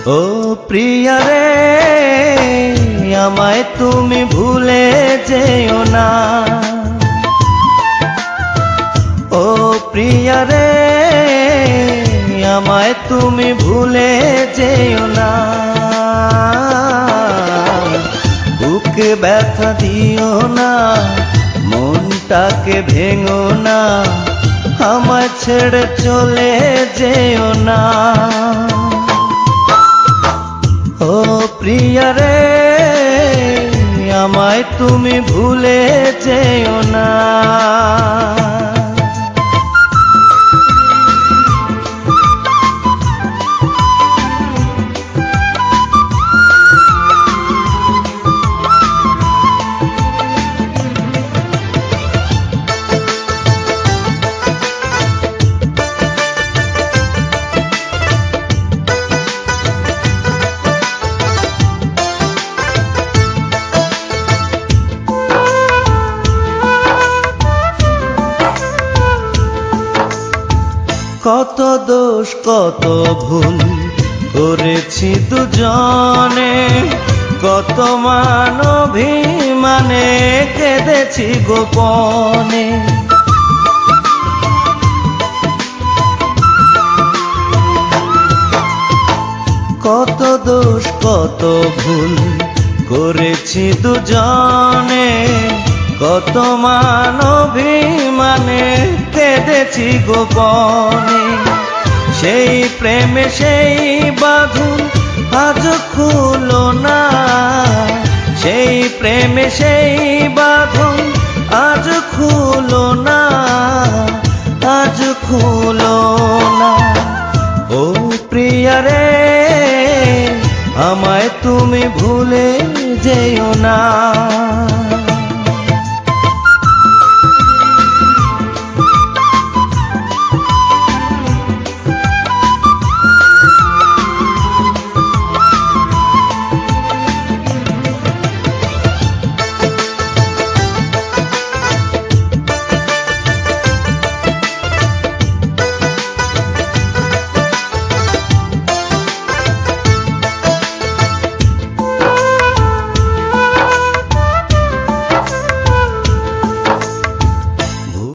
ও প্রিয়া রে আমায় তুমি ভুলে যেও না। ও প্রিয়া রে আমায় তুমি ভুলে যেও না। বুকে ব্যথা দিও না, মনটাকে ভেঙো না, আমায় ছেড়ে চলে যেও না। ও প্রিয়া রে আমায় তুমি ভুলে যেও না। কত দোষ কত ভুল করেছি দুজনে, কত মান অভিমানে কেঁদেছি গোপনে। কত দোষ কত ভুল করেছি দুজনে, কত মান অভিমানে কেঁদেছি গোপনে। সেই প্রেমে সেই বাঁধন আজ খুলো না, সেই প্রেমে সেই বাঁধন আজ খুলো না, আজ খুলো না। ও প্রিয়া রে আমায় তুমি ভুলে যেও না।